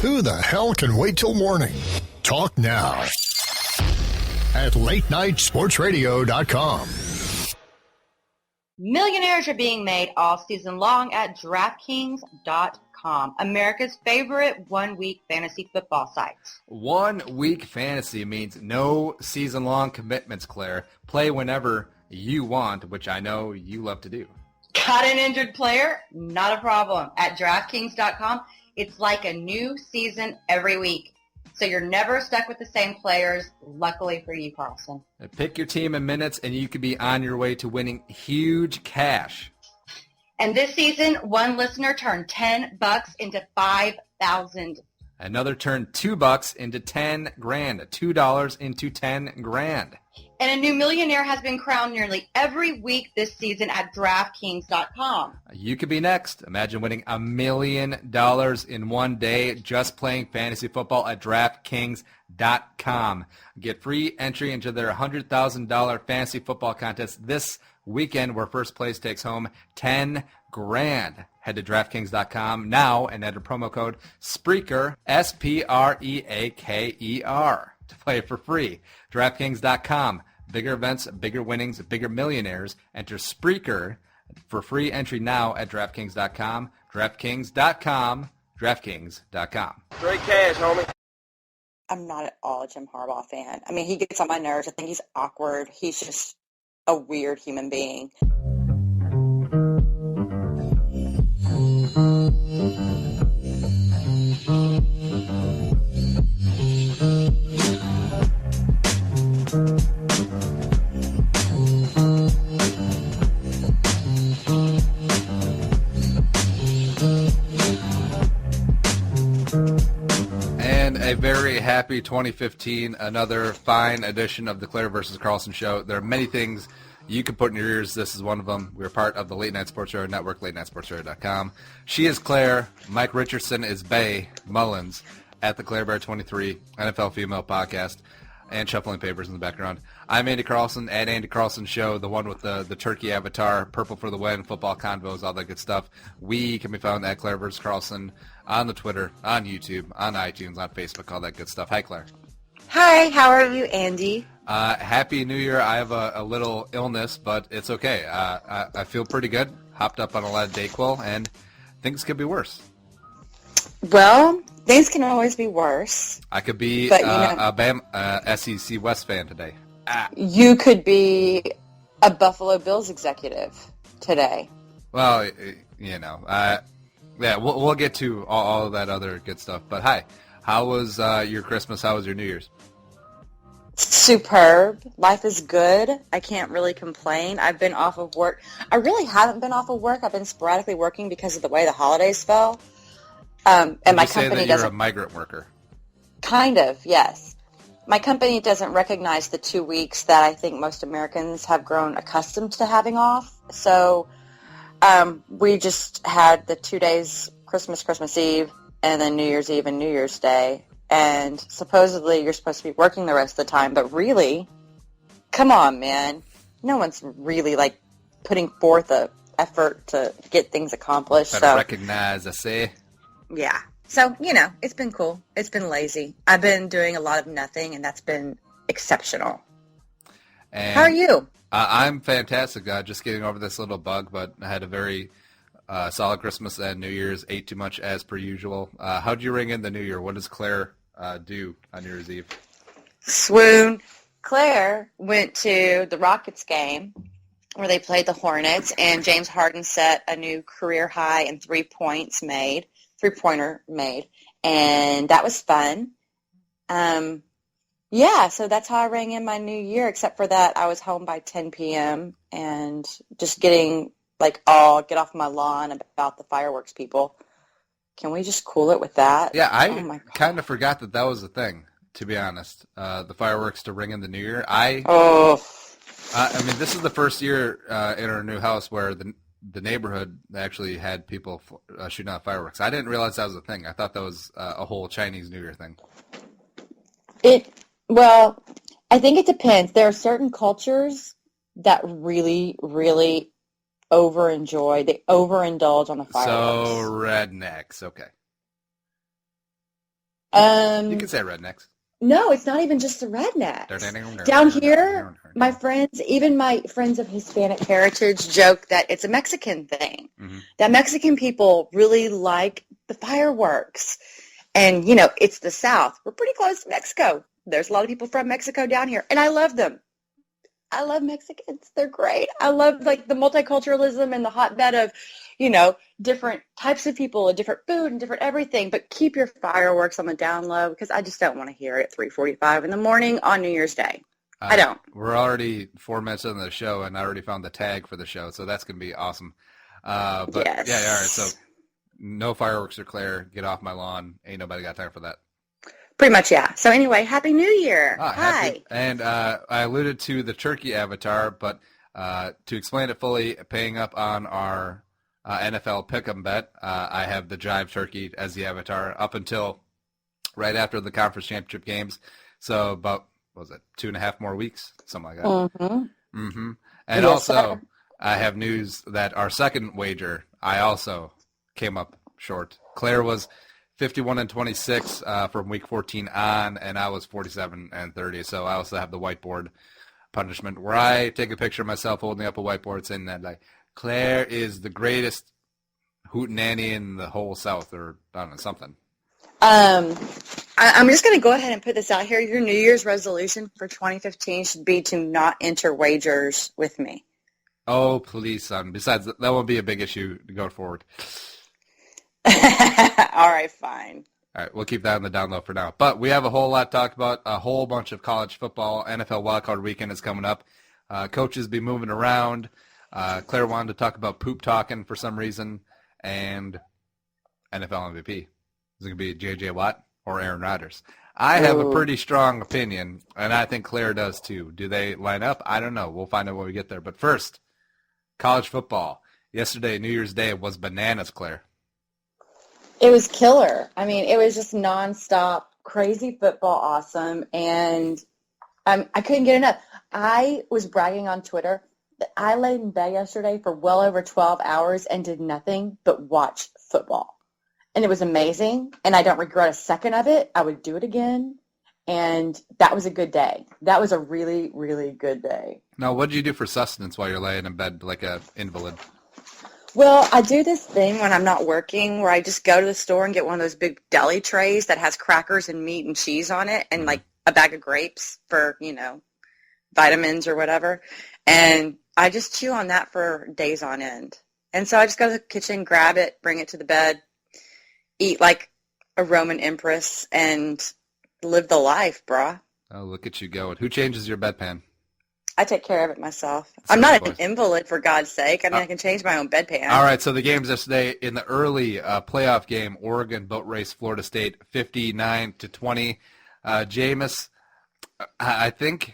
Who the hell can wait till morning? Talk now at latenightsportsradio.com. Millionaires are being made all season long at DraftKings.com, America's favorite one-week fantasy football site. 1 week fantasy means no season-long commitments, Claire. Play whenever you want, which I know you love to do. Got an injured player? Not a problem. At DraftKings.com, it's like a new season every week. So you're never stuck with the same players, luckily for you, Carlson. Pick your team in minutes, and you could be on your way to winning huge cash. And this season, one listener turned $10 into $5,000. Another turned $2 into $10,000. $2 into $10,000. And a new millionaire has been crowned nearly every week this season at DraftKings.com. You could be next. Imagine winning $1 million in one day just playing fantasy football at DraftKings.com. Get free entry into their $100,000 fantasy football contest this weekend, where first place takes home $10,000. Head to DraftKings.com now and enter promo code Spreaker, Spreaker, to play for free. DraftKings.com. Bigger events, bigger winnings, bigger millionaires. Enter Spreaker for free entry now at DraftKings.com. DraftKings.com. DraftKings.com. Straight cash, homie. I'm not at all a Jim Harbaugh fan. I mean, he gets on my nerves. I think he's awkward. He's just a weird human being. A very happy 2015, another fine edition of the Claire-vs-Carlson Show. There are many things you can put in your ears. This is one of them. We're part of the Late Night Sports Radio Network, latenightsportsradio.com. She is Claire. Mike Richardson is Bay Mullins at the Claire Bear 23 NFL Female Podcast and Shuffling Papers in the background. I'm Andy Carlson at Andy Carlson Show, the one with the turkey avatar, purple for the win, football convos, all that good stuff. We can be found at Claire-vs-Carlson on the Twitter, on YouTube, on iTunes, on Facebook, all that good stuff. Hi, Claire. Hi, how are you, Andy? Happy New Year. I have a little illness, but it's okay. I feel pretty good. Hopped up on a lot of Dayquil, and things could be worse. Well, things can always be worse. I could be but, a Bama, SEC West fan today. You could be a Buffalo Bills executive today. Well, yeah, we'll get to all of that other good stuff. But hi, how was your Christmas? How was your New Year's? Superb. Life is good. I can't really complain. I've been off of work. I really haven't been off of work. I've been sporadically working because of the way the holidays fell. And my company doesn't. You're a migrant worker. Kind of, yes. My company doesn't recognize the 2 weeks that I think most Americans have grown accustomed to having off. So we just had the 2 days, Christmas Eve, and then New Year's Eve and New Year's Day. And supposedly you're supposed to be working the rest of the time, but really, come on, man. No one's really, putting forth a effort to get things accomplished. Better recognize, I say. Yeah. So, it's been cool. It's been lazy. I've been doing a lot of nothing, and that's been exceptional. And how are you? I'm fantastic. Just getting over this little bug, but I had a very solid Christmas and New Year's. Ate too much as per usual. How'd you ring in the New Year? What does Claire do on New Year's Eve? Swoon. Claire went to the Rockets game where they played the Hornets, and James Harden set a new career high in three-pointer made, and that was fun. Yeah, so that's how I rang in my New Year, except for that I was home by 10 p.m. and just getting, get off my lawn about the fireworks people. Can we just cool it with that? Yeah, I kind of forgot that was a thing, to be honest. The fireworks to ring in the New Year. I mean, this is the first year in our new house where the neighborhood actually had people shooting out fireworks. I didn't realize that was a thing. I thought that was a whole Chinese New Year thing. Well, I think it depends. There are certain cultures that really, really they overindulge on the fireworks. So rednecks, okay. You can say rednecks. No, it's not even just the rednecks. Down here, my friends, even my friends of Hispanic heritage, joke that it's a Mexican thing. Mm-hmm. That Mexican people really like the fireworks. And, it's the South. We're pretty close to Mexico. There's a lot of people from Mexico down here, and I love them. I love Mexicans. They're great. I love, the multiculturalism and the hotbed of, different types of people and different food and different everything. But keep your fireworks on the down low because I just don't want to hear it at 3:45 in the morning on New Year's Day. I don't. We're already 4 minutes into the show, and I already found the tag for the show, so that's going to be awesome. But, yes. Yeah, all right, so no fireworks or Claire. Get off my lawn. Ain't nobody got time for that. Pretty much, yeah. So anyway, Happy New Year. Hi. And I alluded to the turkey avatar, but to explain it fully, paying up on our NFL pick'em bet, I have the Jive Turkey as the avatar up until right after the conference championship games. So about, 2.5 more weeks? Something like that. Mm-hmm. Mm-hmm. And yes, also, sir. I have news that our second wager, I also came up short. Claire was 51-26 from week 14 on, and I was 47-30. So I also have the whiteboard punishment where I take a picture of myself holding up a whiteboard saying that, Claire is the greatest hootenanny in the whole South, or I don't know, something. I'm just going to go ahead and put this out here. Your New Year's resolution for 2015 should be to not enter wagers with me. Oh, please, son. Besides, that won't be a big issue going forward. All right, fine. All right, we'll keep that on the down low for now. But we have a whole lot to talk about, a whole bunch of college football. NFL wildcard weekend is coming up. Coaches be moving around. Claire wanted to talk about poop talking for some reason. And NFL MVP. Is it going to be J.J. Watt or Aaron Rodgers? I have a pretty strong opinion, and I think Claire does too. Do they line up? I don't know. We'll find out when we get there. But first, college football. Yesterday, New Year's Day, was bananas, Claire. It was killer. I mean, it was just nonstop, crazy football, awesome, and I couldn't get enough. I was bragging on Twitter that I laid in bed yesterday for well over 12 hours and did nothing but watch football. And it was amazing, and I don't regret a second of it. I would do it again, and that was a good day. That was a really, really good day. Now, what did you do for sustenance while you're laying in bed like an invalid? Well, I do this thing when I'm not working where I just go to the store and get one of those big deli trays that has crackers and meat and cheese on it and like a bag of grapes for, vitamins or whatever. And I just chew on that for days on end. And so I just go to the kitchen, grab it, bring it to the bed, eat like a Roman empress and live the life, brah. Oh, look at you going. Who changes your bedpan? I take care of it myself. I'm not an invalid, for God's sake. I mean, I can change my own bedpan. All right, so the games yesterday in the early playoff game, Oregon Boatraced Florida State 59-20. Jameis, I think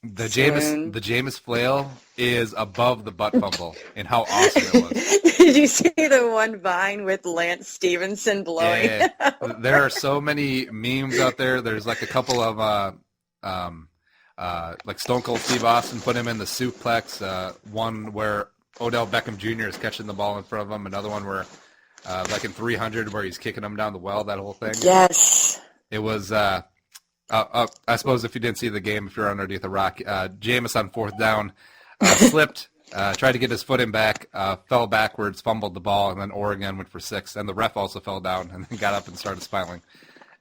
the Jameis flail is above the butt fumble in how awesome it was. Did you see the one Vine with Lance Stevenson blowing? Yeah. There are so many memes out there. There's like a couple of like Stone Cold Steve Austin put him in the suplex. One where Odell Beckham Jr. is catching the ball in front of him. Another one where, like in 300, where he's kicking him down the well. That whole thing. Yes. It was. I suppose if you didn't see the game, if you're underneath a rock, Jameis on fourth down slipped, tried to get his foot in back, fell backwards, fumbled the ball, and then Oregon went for 6. And the ref also fell down and then got up and started smiling.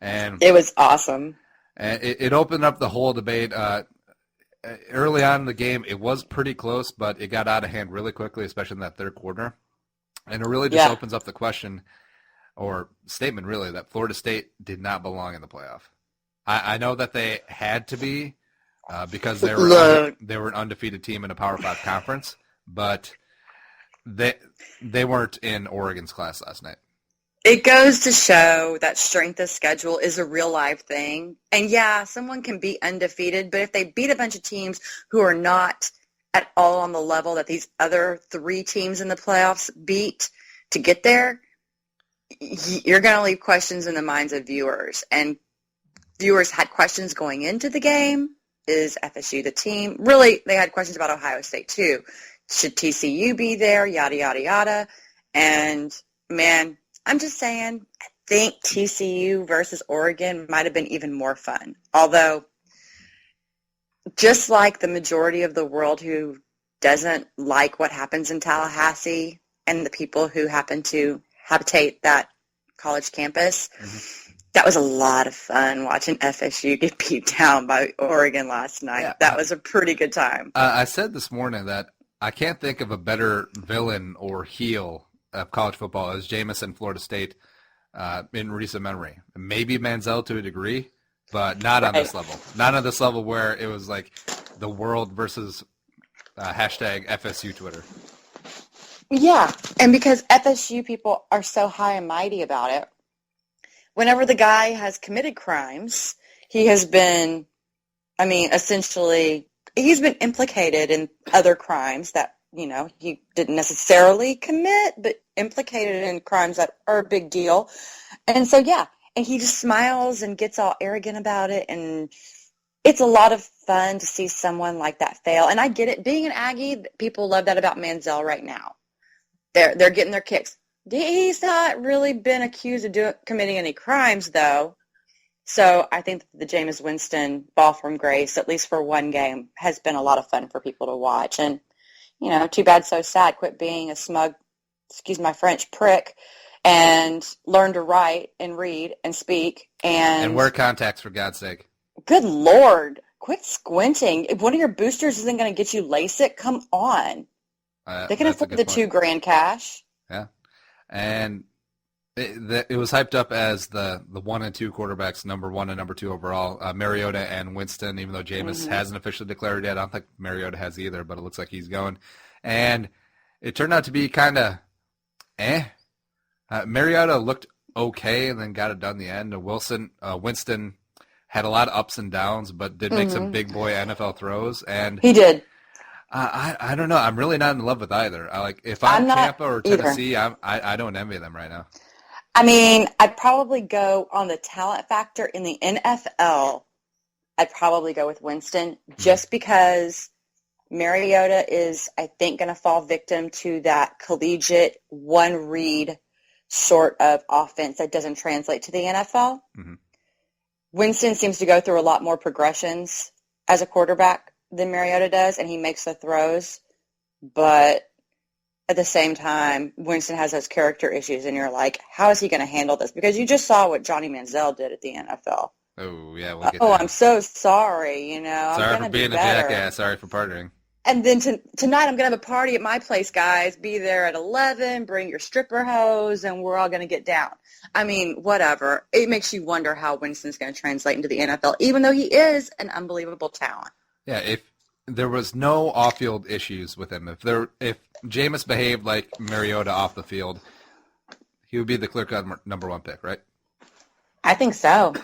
And it was awesome. And it opened up the whole debate. Early on in the game, it was pretty close, but it got out of hand really quickly, especially in that third quarter. And it really just opens up the question, or statement really, that Florida State did not belong in the playoff. I know that they had to be because they were an undefeated team in a Power 5 conference, but they weren't in Oregon's class last night. It goes to show that strength of schedule is a real live thing. And yeah, someone can be undefeated, but if they beat a bunch of teams who are not at all on the level that these other 3 teams in the playoffs beat to get there, you're going to leave questions in the minds of viewers. And viewers had questions going into the game. Is FSU the team? Really, they had questions about Ohio State too. Should TCU be there? Yada, yada, yada. And man, I'm just saying, at think TCU versus Oregon might have been even more fun. Although, just like the majority of the world who doesn't like what happens in Tallahassee and the people who happen to habitate that college campus, that was a lot of fun watching FSU get beat down by Oregon last night. Yeah, that was a pretty good time. I said this morning that I can't think of a better villain or heel of college football as Jameis in Florida State in recent memory. Maybe Manziel to a degree, but not on this level. Not on this level where it was like the world versus hashtag FSU Twitter. Yeah, and because FSU people are so high and mighty about it, whenever the guy has committed crimes, he has been, essentially, he's been implicated in other crimes that, he didn't necessarily commit, but implicated in crimes that are a big deal. And so, yeah, and he just smiles and gets all arrogant about it, and it's a lot of fun to see someone like that fail. And I get it. Being an Aggie, people love that about Manziel right now. They're getting their kicks. He's not really been accused of committing any crimes, though. So I think the Jameis Winston ball from grace, at least for one game, has been a lot of fun for people to watch. And, too bad, so sad. Quit being a smug, excuse my French, prick, and learn to write and read and speak. And wear contacts, for God's sake. Good Lord. Quit squinting. If one of your boosters isn't going to get you LASIK, come on. They can afford the $2,000 cash. Yeah. And it was hyped up as the 1 and 2 quarterbacks, number 1 and number 2 overall, Mariota and Winston, even though Jameis hasn't officially declared yet. I don't think Mariota has either, but it looks like he's going. And it turned out to be kind of Mariota looked okay and then got it done in the end. Winston had a lot of ups and downs, but did make some big boy NFL throws. And he did. I don't know. I'm really not in love with either. If I'm Tampa or Tennessee, I don't envy them right now. I'd probably go on the talent factor in the NFL. I'd probably go with Winston just because Mariota is, I think, going to fall victim to that collegiate one-read sort of offense that doesn't translate to the NFL. Mm-hmm. Winston seems to go through a lot more progressions as a quarterback than Mariota does, and he makes the throws. But at the same time, Winston has those character issues, and you're like, how is he going to handle this? Because you just saw what Johnny Manziel did at the NFL. Oh, yeah, we'll get that. I'm so sorry, Sorry for being a jackass. Sorry for partying. And then tonight I'm going to have a party at my place, guys. Be there at 11, bring your stripper hose, and we're all going to get down. Whatever. It makes you wonder how Winston's going to translate into the NFL, even though he is an unbelievable talent. Yeah, if there was no off-field issues with him, if Jameis behaved like Mariota off the field, he would be the clear-cut number 1 pick, right? I think so.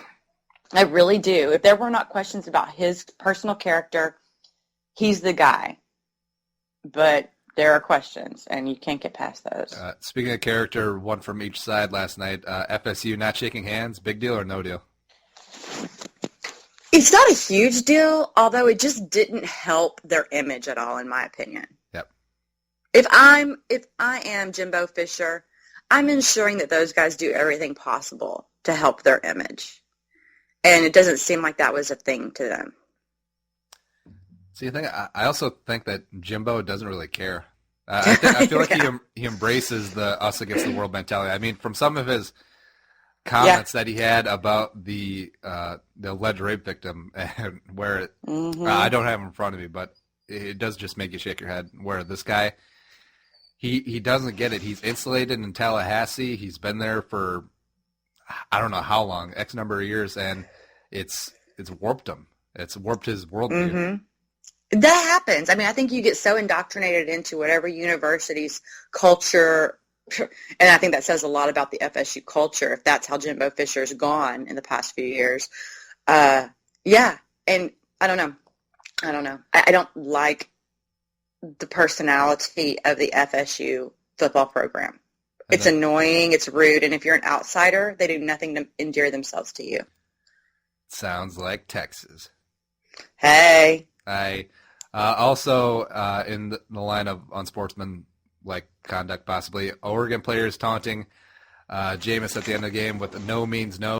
I really do. If there were not questions about his personal character, he's the guy. But there are questions, and you can't get past those. Speaking of character, one from each side last night, FSU not shaking hands, big deal or no deal? It's not a huge deal, although it just didn't help their image at all, in my opinion. Yep. If I am Jimbo Fisher, I'm ensuring that those guys do everything possible to help their image. And it doesn't seem like that was a thing to them. See, I also think that Jimbo doesn't really care. I feel like he embraces the us against the world mentality. From some of his comments that he had about the alleged rape victim, and where I don't have him in front of me, but it does just make you shake your head. Where this guy, he doesn't get it. He's insulated in Tallahassee. He's been there for I don't know how long, X number of years, and it's warped him. It's warped his worldview. Mm-hmm. That happens. I think you get so indoctrinated into whatever university's culture, and I think that says a lot about the FSU culture, if that's how Jimbo Fisher's gone in the past few years. Yeah, and I don't know. I don't like the personality of the FSU football program. It's annoying, it's rude, and if you're an outsider, they do nothing to endear themselves to you. Sounds like Texas. Hey. Also, in the line of unsportsmanlike conduct, possibly, Oregon players taunting Jameis at the end of the game with a no means no.